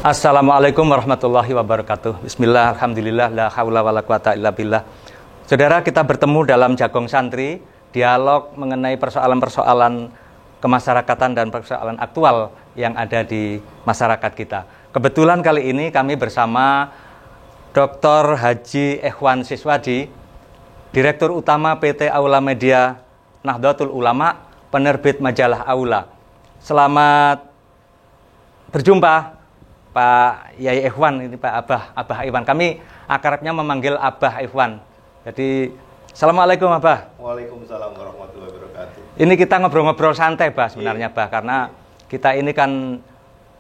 Assalamualaikum warahmatullahi wabarakatuh. Bismillah, alhamdulillah, la haula wala quwata illa billah. Saudara, kita bertemu dalam Jagong Santri, dialog mengenai persoalan-persoalan kemasyarakatan dan persoalan aktual yang ada di masyarakat kita. Kebetulan kali ini kami bersama Dr. Haji Ikhwan Siswadi, Direktur Utama PT Aula Media Nahdlatul Ulama, penerbit majalah Aula. Selamat berjumpa Pak Yai Ikhwan, ini Pak Abah Ikhwan. Kami akrabnya memanggil Abah Ikhwan. Jadi, Assalamualaikum Abah. Waalaikumsalam warahmatullahi wabarakatuh. Ini kita ngobrol-ngobrol santai Bah sebenarnya Bah, karena kita ini kan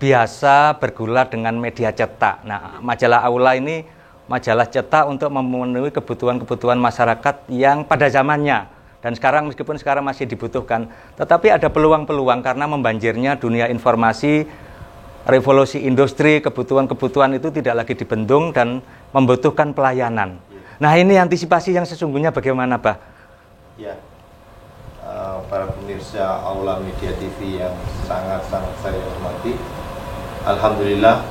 biasa bergulat dengan media cetak. Nah, majalah Aula ini majalah cetak untuk memenuhi kebutuhan-kebutuhan masyarakat yang pada zamannya. Dan sekarang meskipun sekarang masih dibutuhkan, tetapi ada peluang-peluang karena membanjirnya dunia informasi, revolusi industri, kebutuhan-kebutuhan itu tidak lagi dibendung dan membutuhkan pelayanan. Nah, ini antisipasi yang sesungguhnya bagaimana, Bah? Ya, para pemirsa Aula Media TV yang sangat-sangat saya hormati, alhamdulillah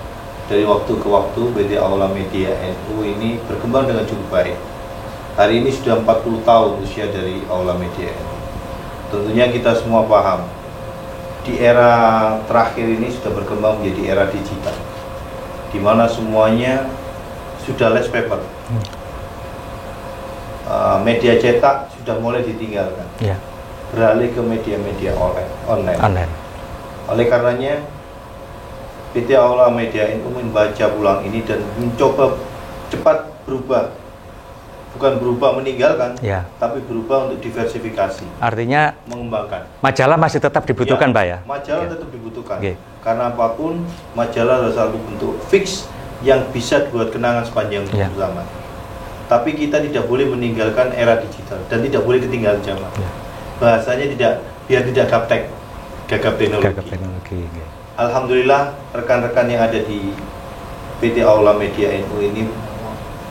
dari waktu ke waktu PT Aula Media NU ini berkembang dengan cukup baik. Hari ini sudah 40 tahun usia dari Aula Media NU. Tentunya kita semua paham, di era terakhir ini sudah berkembang menjadi era digital, di mana semuanya sudah less paper. Media cetak sudah mulai ditinggalkan, beralih ke media-media online. Oleh karenanya, PT Aula Media NU membaca ulang ini dan mencoba cepat berubah. Bukan berubah meninggalkan, tapi berubah untuk diversifikasi. Artinya mengembangkan. Majalah masih tetap dibutuhkan, Pak ya? Majalah tetap dibutuhkan. Karena apapun, majalah adalah satu bentuk fix yang bisa buat kenangan sepanjang zaman. Tapi kita tidak boleh meninggalkan era digital dan tidak boleh ketinggalan zaman. Bahasanya biar tidak gagap teknologi. Alhamdulillah, rekan-rekan yang ada di PT Aula Media NU ini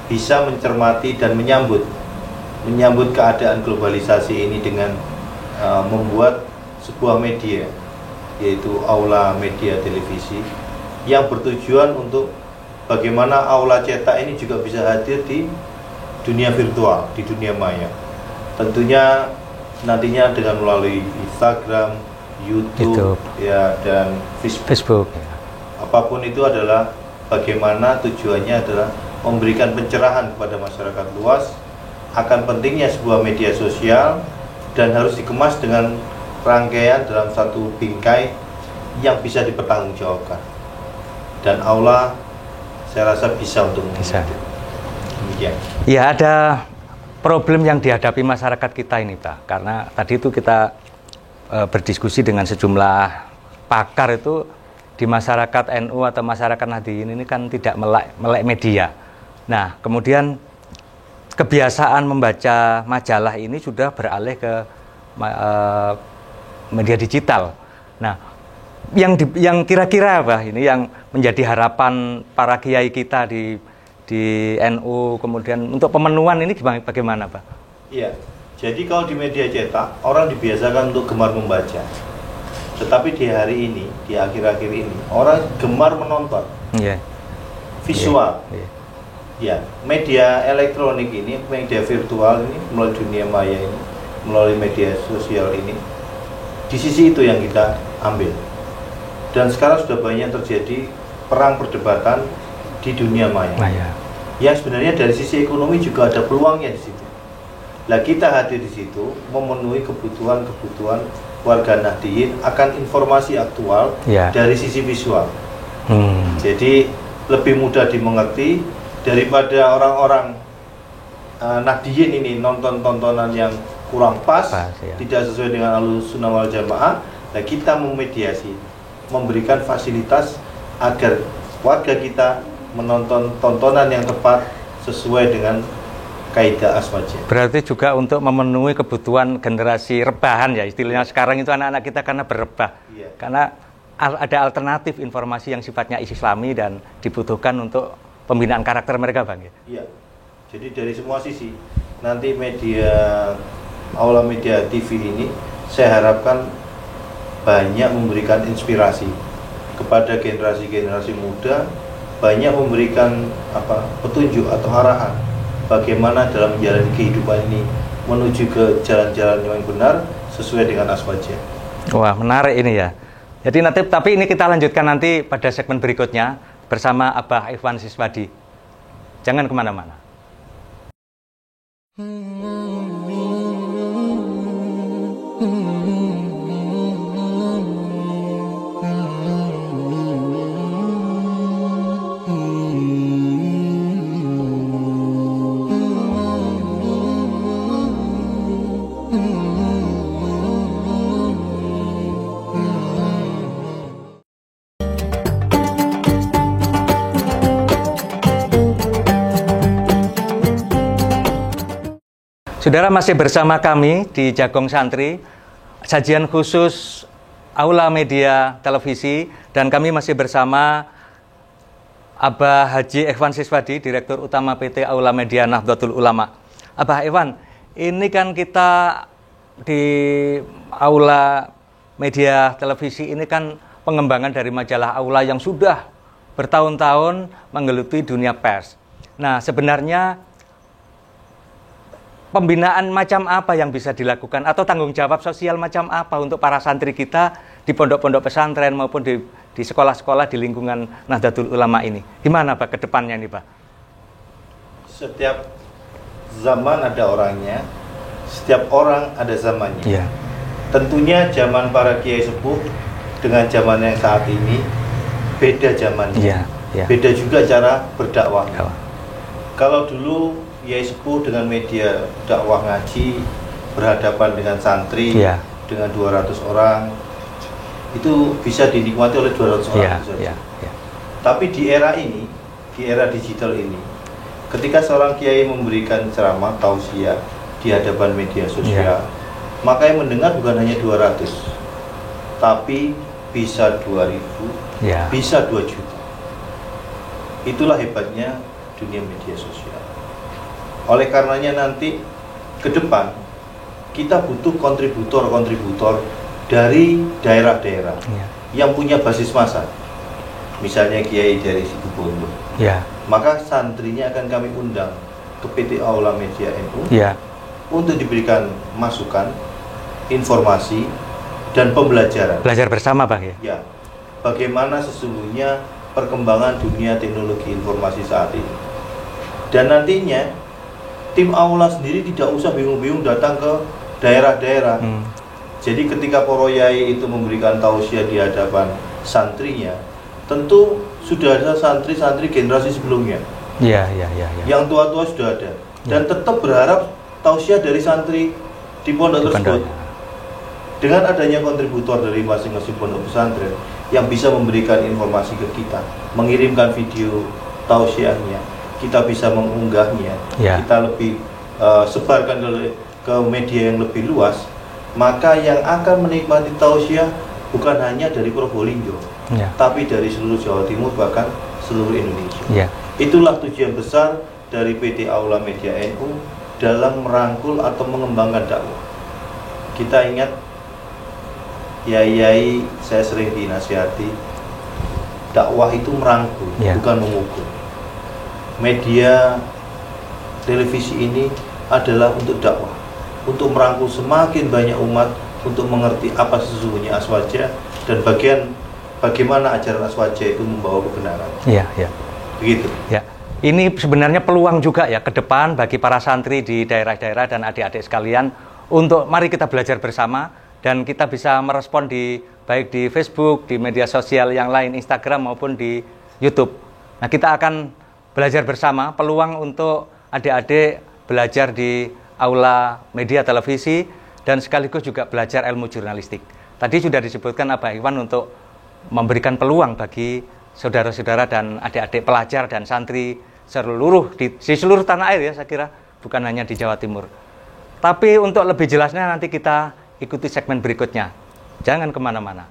bisa mencermati dan menyambut keadaan globalisasi ini dengan membuat sebuah media, yaitu Aula Media Televisi, yang bertujuan untuk bagaimana aula cetak ini juga bisa hadir di dunia virtual, di dunia maya. Tentunya nantinya dengan melalui Instagram, YouTube. Ya, dan Facebook. Apapun itu adalah bagaimana tujuannya adalah memberikan pencerahan kepada masyarakat luas akan pentingnya sebuah media sosial dan harus dikemas dengan rangkaian dalam satu bingkai yang bisa dipertanggungjawabkan. Dan Aula saya rasa bisa untuk demikian. Ya, ada problem yang dihadapi masyarakat kita ini, Pak. Karena tadi itu kita berdiskusi dengan sejumlah pakar itu di masyarakat NU atau masyarakat Nahdliyin ini kan tidak melek media. Nah, kemudian kebiasaan membaca majalah ini sudah beralih ke media digital. Nah, yang kira-kira apa ini yang menjadi harapan para kiai kita di NU, kemudian untuk pemenuhan ini bagaimana, Pak? Iya, jadi kalau di media cetak orang dibiasakan untuk gemar membaca, tetapi di hari ini, di akhir-akhir ini orang gemar menonton, visual. Ya, media elektronik ini, media virtual ini, melalui dunia maya ini, melalui media sosial ini, di sisi itu yang kita ambil. Dan sekarang sudah banyak terjadi perang perdebatan di dunia maya. Yang sebenarnya dari sisi ekonomi juga ada peluangnya di situ. Nah, kita hadir di situ memenuhi kebutuhan warga Nahdliyin akan informasi aktual dari sisi visual. Jadi lebih mudah dimengerti daripada orang-orang Nahdliyin ini nonton tontonan yang kurang pas, tidak sesuai dengan Ahlussunnah wal Jamaah. Nah, kita memediasi, memberikan fasilitas agar warga kita menonton tontonan yang tepat sesuai dengan kaidah aswaja. Berarti juga untuk memenuhi kebutuhan generasi rebahan ya, istilahnya sekarang itu anak-anak kita karena berrebah. Karena ada alternatif informasi yang sifatnya islami dan dibutuhkan untuk pembinaan karakter mereka, Bang. Iya. Jadi dari semua sisi nanti media Aula Media TV ini saya harapkan banyak memberikan inspirasi kepada generasi-generasi muda, banyak memberikan petunjuk atau arahan bagaimana dalam menjalani kehidupan ini menuju ke jalan-jalan yang benar sesuai dengan aswaja. Wah, menarik ini ya. Jadi nanti, tapi ini kita lanjutkan nanti pada segmen berikutnya bersama Abah Ikhwan Siswadi. Jangan kemana-mana. Saudara, masih bersama kami di Jagong Santri, sajian khusus Aula Media Televisi, dan kami masih bersama Abah Haji Ikhwan Siswadi, Direktur Utama PT Aula Media Nahdlatul Ulama. Abah Ikhwan, ini kan kita di Aula Media Televisi ini kan pengembangan dari majalah Aula yang sudah bertahun-tahun menggeluti dunia pers. Nah, sebenarnya pembinaan macam apa yang bisa dilakukan atau tanggung jawab sosial macam apa untuk para santri kita di pondok-pondok pesantren maupun di sekolah-sekolah di lingkungan Nahdlatul Ulama ini? Gimana Pak ke depannya nih Pak? Setiap zaman ada orangnya, setiap orang ada zamannya. Ya. Tentunya zaman para kiai sepuh dengan zaman yang saat ini beda zamannya. Ya, ya. Beda juga cara berdakwahnya. Ya. Kalau dulu Kiai sepuh dengan media dakwah ngaji berhadapan dengan santri dengan 200 orang, itu bisa dinikmati oleh 200 orang saja. Tapi di era ini, di era digital ini, ketika seorang kiai memberikan ceramah tausiah di hadapan media sosial, maka yang mendengar bukan hanya 200, tapi bisa 2000, bisa 2 juta. Itulah hebatnya dunia media sosial. Oleh karenanya nanti ke depan kita butuh kontributor-kontributor dari daerah-daerah yang punya basis massa. Misalnya kiai dari Situbondo. Maka santrinya akan kami undang ke PT Aula Media NU untuk diberikan masukan, informasi, dan pembelajaran. Belajar bersama Bang ya? Bagaimana sesungguhnya perkembangan dunia teknologi informasi saat ini. Dan nantinya tim Aula sendiri tidak usah bingung-bingung datang ke daerah-daerah. Jadi ketika para yai itu memberikan tausiah di hadapan santrinya, tentu sudah ada santri-santri generasi sebelumnya. Yang tua-tua sudah ada. Dan tetap berharap tausiah dari santri di pondok tersebut. Dengan adanya kontributor dari masing-masing pondok pesantren yang bisa memberikan informasi ke kita, mengirimkan video tausiahnya, kita bisa mengunggahnya, kita lebih sebarkan ke media yang lebih luas, maka yang akan menikmati tausiah bukan hanya dari Probolinggo, tapi dari seluruh Jawa Timur, bahkan seluruh Indonesia. Itulah tujuan besar dari PT Aula Media NU dalam merangkul atau mengembangkan dakwah. Kita ingat, yai-yai saya sering dinasihati, dakwah itu merangkul, bukan memukul. Media televisi ini adalah untuk dakwah, untuk merangkul semakin banyak umat untuk mengerti apa sesungguhnya aswaja dan bagaimana ajaran aswaja itu membawa kebenaran. Begitu. Ini sebenarnya peluang juga ya ke depan bagi para santri di daerah-daerah dan adik-adik sekalian untuk mari kita belajar bersama dan kita bisa merespon baik di Facebook, di media sosial yang lain, Instagram maupun di YouTube. Nah, kita akan belajar bersama, peluang untuk adik-adik belajar di Aula Media Televisi dan sekaligus juga belajar ilmu jurnalistik. Tadi sudah disebutkan Abah Ikhwan untuk memberikan peluang bagi saudara-saudara dan adik-adik pelajar dan santri di seluruh tanah air ya, saya kira bukan hanya di Jawa Timur. Tapi untuk lebih jelasnya nanti kita ikuti segmen berikutnya. Jangan kemana-mana.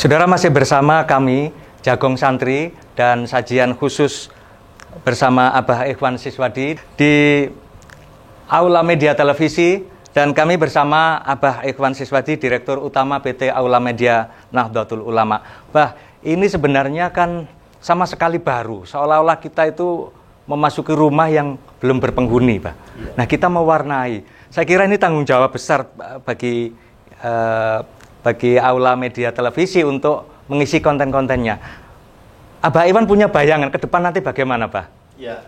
Saudara, masih bersama kami, Jagong Santri, dan sajian khusus bersama Abah Ikhwan Siswadi di Aula Media Televisi, dan kami bersama Abah Ikhwan Siswadi, Direktur Utama PT Aula Media Nahdlatul Ulama. Bah, ini sebenarnya kan sama sekali baru, seolah-olah kita itu memasuki rumah yang belum berpenghuni, Pak. Nah, kita mewarnai. Saya kira ini tanggung jawab besar bagi Aula Media Televisi untuk mengisi konten-kontennya. Abah Iwan punya bayangan ke depan nanti bagaimana, Pak? Ya,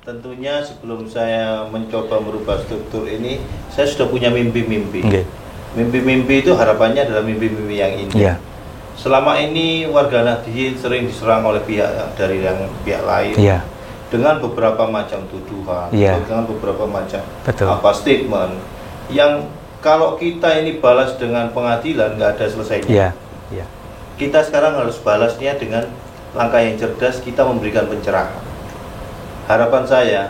tentunya sebelum saya mencoba merubah struktur ini, saya sudah punya mimpi-mimpi. Okay. Mimpi-mimpi itu harapannya adalah mimpi-mimpi yang indah. Yeah. Selama ini warga Nahdliyin sering diserang oleh pihak lain. Yeah. Dengan beberapa macam tuduhan, dengan beberapa macam statement yang kalau kita ini balas dengan pengadilan nggak ada selesainya. Kita sekarang harus balasnya dengan langkah yang cerdas, kita memberikan pencerahan. Harapan saya,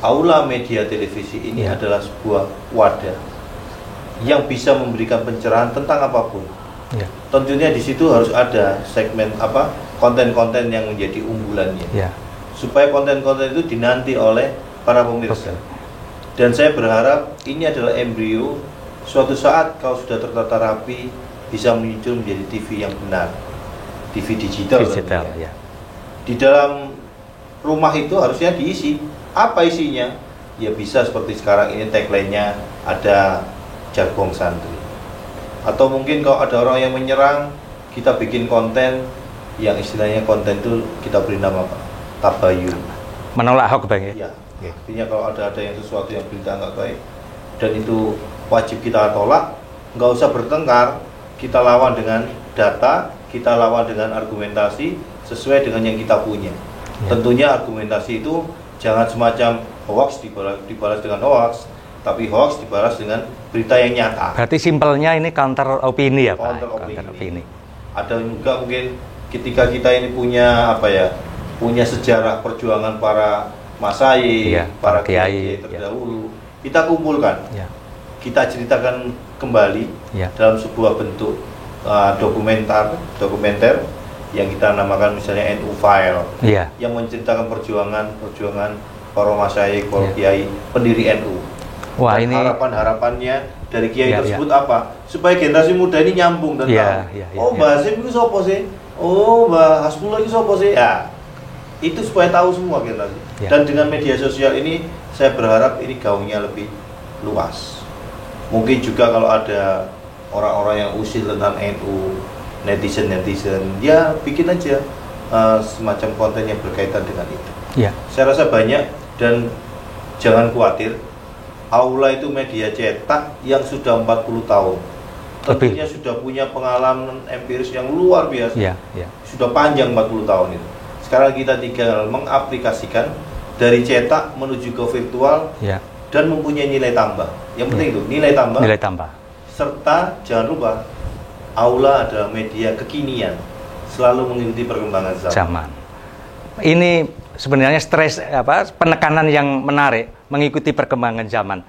Aula Media Televisi ini adalah sebuah wadah yang bisa memberikan pencerahan tentang apapun. Tentunya di situ harus ada segmen konten-konten yang menjadi unggulannya. Supaya konten-konten itu dinanti oleh para pemirsa. Dan saya berharap ini adalah embrio, suatu saat kalau sudah tertata rapi bisa muncul menjadi TV yang benar, TV digital. Ya. Di dalam rumah itu harusnya diisi. Apa isinya? Ya bisa seperti sekarang ini tagline-nya ada Jagong Santri. Atau mungkin kalau ada orang yang menyerang, kita bikin konten yang istilahnya konten itu kita beri nama apa? Tabayun, menolak Ahok, Bang, ya? Artinya kalau ada yang sesuatu yang berita nggak baik dan itu wajib kita tolak, nggak usah bertengkar, kita lawan dengan data, kita lawan dengan argumentasi sesuai dengan yang kita punya. Tentunya argumentasi itu jangan semacam hoax dibalas dengan hoax, tapi hoax dibalas dengan berita yang nyata. Berarti simpelnya ini counter opini ya, Pak? Counter opini. Ada juga mungkin ketika kita ini punya punya sejarah perjuangan para masyayikh, para kiai terdahulu, kita kumpulkan, kita ceritakan kembali dalam sebuah bentuk dokumenter yang kita namakan misalnya NU File, yang menceritakan perjuangan para masyayikh, para kiai, pendiri NU. Wah, dan ini harapannya dari kiai tersebut apa? Supaya generasi muda ini nyambung dan tahu. Mbah Hasim itu siapa sih? Mbah Hasbullah itu siapa sih? Ya. Itu supaya tahu semua generasi. Dan dengan media sosial ini saya berharap ini gaungnya lebih luas. Mungkin juga kalau ada orang-orang yang usil tentang NU, netizen ya bikin aja semacam konten yang berkaitan dengan itu. Saya rasa banyak, dan jangan khawatir, Aula itu media cetak yang sudah 40 tahun. Tentunya sudah punya pengalaman empiris yang luar biasa. Sudah panjang 40 tahun itu. Sekarang kita tinggal mengaplikasikan dari cetak menuju ke virtual dan mempunyai nilai tambah. Yang penting itu nilai tambah. Serta jangan lupa, Aula adalah media kekinian, selalu mengikuti perkembangan zaman. Ini sebenarnya penekanan yang menarik, mengikuti perkembangan zaman.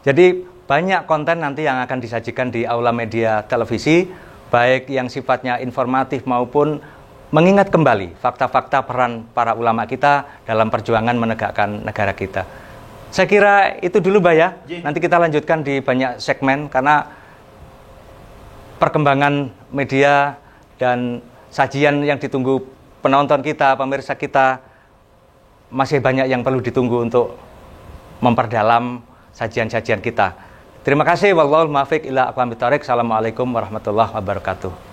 Jadi banyak konten nanti yang akan disajikan di Aula Media Televisi, baik yang sifatnya informatif maupun mengingat kembali fakta-fakta peran para ulama kita dalam perjuangan menegakkan negara kita. Saya kira itu dulu, Mbak, ya. Nanti kita lanjutkan di banyak segmen karena perkembangan media dan sajian yang ditunggu penonton kita, pemirsa kita, masih banyak yang perlu ditunggu untuk memperdalam sajian-sajian kita. Terima kasih. Wallahul muwaffiq ila aqwamit thoriq. Assalamualaikum warahmatullahi wabarakatuh.